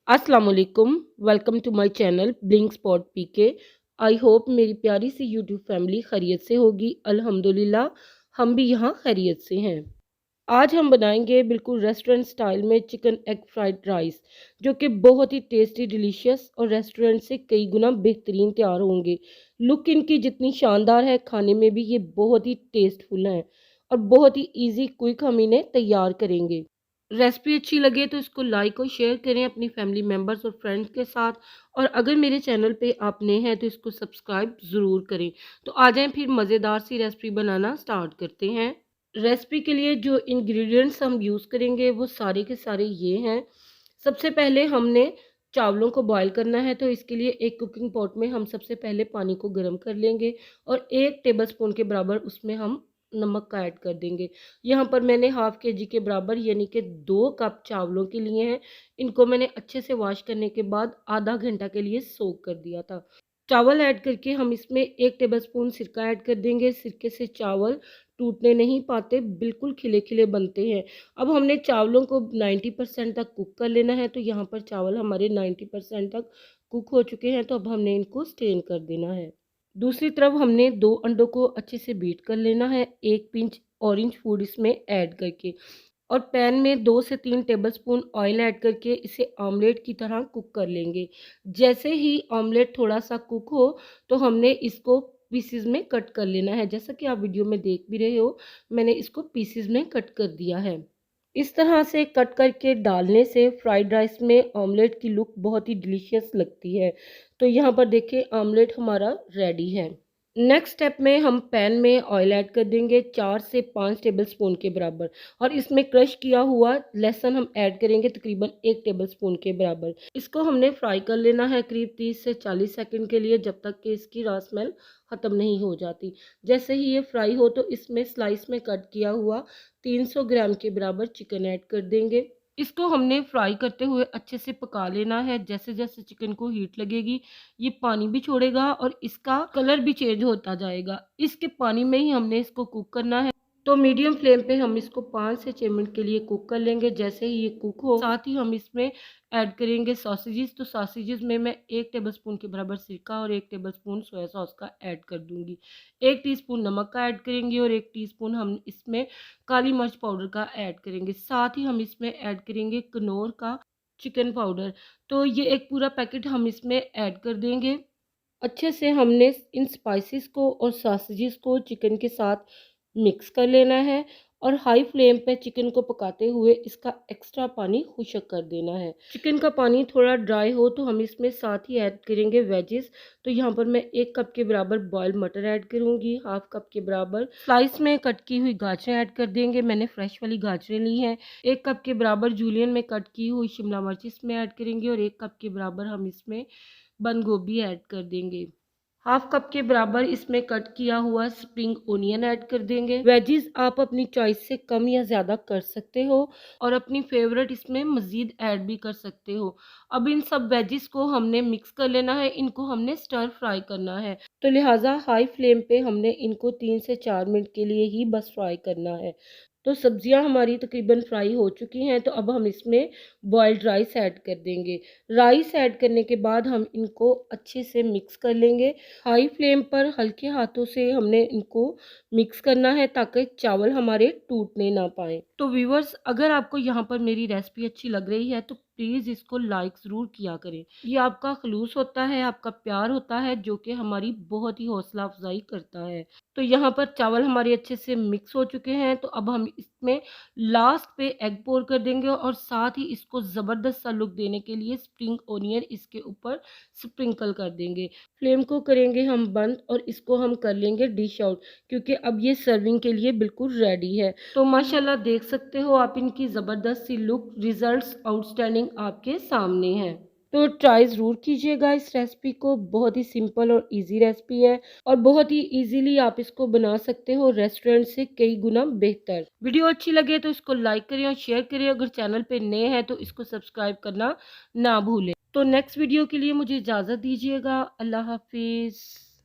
अस्सलाम वालेकुम। Welcome to my channel blink spot PK. I hope मेरी प्यारी सी यूट्यूब फैमिली खैरियत से होगी। अल्हम्दुलिल्लाह हम भी यहाँ खैरियत से हैं। आज हम बनाएंगे बिल्कुल रेस्टोरेंट स्टाइल में चिकन एग फ्राइड राइस, जो कि बहुत ही टेस्टी डिलीशियस और रेस्टोरेंट से कई गुना बेहतरीन तैयार होंगे। लुक इनकी जितनी शानदार है, खाने में भी ये बहुत ही टेस्टफुल हैं और बहुत ही इजी क्विक हम इन्हें तैयार करेंगे। रेसिपी अच्छी लगे तो इसको लाइक और शेयर करें अपनी फैमिली मेम्बर्स और फ्रेंड्स के साथ। और अगर मेरे चैनल पे आप नए हैं तो इसको सब्सक्राइब ज़रूर करें। तो आ जाएं फिर मज़ेदार सी रेसिपी बनाना स्टार्ट करते हैं। रेसिपी के लिए जो इंग्रेडिएंट्स हम यूज़ करेंगे वो सारे के सारे ये हैं। सबसे पहले हमने चावलों को बॉईल करना है, तो इसके लिए एक कुकिंग पॉट में हम सबसे पहले पानी को गर्म कर लेंगे और 1 टेबलस्पून के बराबर उसमें हम नमक का ऐड कर देंगे। यहाँ पर मैंने हाफ केजी के बराबर यानी कि 2 कप चावलों के लिए हैं। इनको मैंने अच्छे से वॉश करने के बाद आधा घंटा के लिए सोक कर दिया था। चावल ऐड करके हम इसमें 1 टेबलस्पून सिरका ऐड कर देंगे। सिरके से चावल टूटने नहीं पाते, बिल्कुल खिले-खिले बनते हैं। अब हमने चावलों को 90% तक कुक कर लेना है, तो यहाँ पर चावल हमारे 90% तक कुक हो चुके हैं, तो अब हमने इनको स्ट्रेन कर देना है। दूसरी तरफ हमने 2 अंडों को अच्छे से बीट कर लेना है, 1 पिंच ऑरेंज फूड इसमें ऐड करके। और पैन में 2 से 3 टेबलस्पून ऑयल ऐड करके इसे ऑमलेट की तरह कुक कर लेंगे। जैसे ही ऑमलेट थोड़ा-सा कुक हो, तो हमने इसको पीसेज़ में कट कर लेना है। जैसा कि आप वीडियो में देख भी रहे हो, मैंने इसको पीसेज़ में कट कर दिया है। इस तरह से कट करके डालने से फ्राइड राइस में ऑमलेट की लुक बहुत ही डिलीशियस लगती है। तो यहाँ पर देखिए ऑमलेट हमारा रेडी है। नेक्स्ट स्टेप में हम पैन में ऑयल ऐड कर देंगे 4 से 5 टेबलस्पून के बराबर, और इसमें क्रश किया हुआ लहसुन हम ऐड करेंगे तकरीबन 1 टेबलस्पून के बराबर। इसको हमने फ्राई कर लेना है करीब 30 से 40 सेकंड के लिए, जब तक कि इसकी रॉ स्मेल ख़त्म नहीं हो जाती। जैसे ही ये फ्राई हो तो इसमें स्लाइस में कट किया हुआ 300 ग्राम के बराबर चिकन ऐड कर देंगे। इसको हमने फ्राई करते हुए अच्छे से पका लेना है। जैसे जैसे चिकन को हीट लगेगी, ये पानी भी छोड़ेगा और इसका कलर भी चेंज होता जाएगा। इसके पानी में ही हमने इसको कुक करना है। तो मीडियम फ्लेम पे हम इसको 5 से 6 मिनट के लिए कुक कर लेंगे। जैसे ही ये कुक हो, साथ ही हम इसमें ऐड करेंगे सॉसेजेस। तो सॉसेजेस में मैं 1 टेबलस्पून के बराबर सिरका और 1 टेबलस्पून सोया सॉस का ऐड कर दूंगी। 1 टीस्पून नमक का ऐड करेंगे और 1 टीस्पून हम इसमें काली मिर्च पाउडर का ऐड करेंगे। साथ ही हम इसमें ऐड करेंगे कनौर का चिकन पाउडर। तो ये एक पूरा पैकेट हम इसमें ऐड कर देंगे। अच्छे से हमने इन स्पाइसेस को और सॉसेजेस को चिकन के साथ मिक्स कर लेना है और हाई फ्लेम पे चिकन को पकाते हुए इसका एक्स्ट्रा पानी खुश्क कर देना है। चिकन का पानी थोड़ा ड्राई हो तो हम इसमें साथ ही ऐड करेंगे वेजेस। तो यहाँ पर मैं 1 कप के बराबर बॉयल मटर ऐड करूँगी, हाफ कप के बराबर स्लाइस में कट की हुई गाजरें ऐड कर देंगे। मैंने फ्रेश वाली गाजरें ली हैं। 1 कप के बराबर जूलियन में कट की हुई शिमला मिर्च इसमें ऐड करेंगे और 1 कप के बराबर हम इसमें बंद गोभी ऐड कर देंगे। हाफ कप के बराबर इसमें कट किया हुआ स्प्रिंग ओनियन ऐड कर देंगे। वेजिस आप अपनी चॉइस से कम या ज़्यादा कर सकते हो और अपनी फेवरेट इसमें मज़ीद ऐड भी कर सकते हो। अब इन सब वेजिस को हमने मिक्स कर लेना है, इनको हमने स्टर फ्राई करना है। तो लिहाजा हाई फ्लेम पे हमने इनको 3 से 4 मिनट के लिए ही बस फ्राई करना है। तो सब्जियां हमारी तकरीबन फ्राई हो चुकी हैं, तो अब हम इसमें बॉइल्ड राइस ऐड कर देंगे। राइस ऐड करने के बाद हम इनको अच्छे से मिक्स कर लेंगे। हाई फ्लेम पर हल्के हाथों से हमने इनको मिक्स करना है ताकि चावल हमारे टूटने ना पाए। तो व्यूअर्स, अगर आपको यहाँ पर मेरी रेसिपी अच्छी लग रही है तो प्लीज़ इसको लाइक ज़रूर किया करें। ये आपका खलूस होता है, आपका प्यार होता है, जो कि हमारी बहुत ही हौसला अफजाई करता है। तो यहाँ पर चावल हमारे अच्छे से मिक्स हो चुके हैं, तो अब हम इसमें लास्ट पे एग पोर कर देंगे और साथ ही इसको ज़बरदस्त सा लुक देने के लिए स्प्रिंग ओनियन इसके ऊपर स्प्रिंकल कर देंगे। फ्लेम को करेंगे हम बंद और इसको हम कर लेंगे डिश आउट, क्योंकि अब ये सर्विंग के लिए बिल्कुल रेडी है। तो माशाल्लाह देख सकते हो आप इनकी ज़बरदस्त सी लुक, रिजल्ट्स आउटस्टैंडिंग आपके सामने हैं। तो ट्राई ज़रूर कीजिएगा इस रेसिपी को। बहुत ही सिंपल और इजी रेसिपी है और बहुत ही इजीली आप इसको बना सकते हो, रेस्टोरेंट से कई गुना बेहतर। वीडियो अच्छी लगे तो इसको लाइक करें और शेयर करें। अगर चैनल पे नए हैं तो इसको सब्सक्राइब करना ना भूलें। तो नेक्स्ट वीडियो के लिए मुझे इजाज़त दीजिएगा। अल्लाह हाफिज़।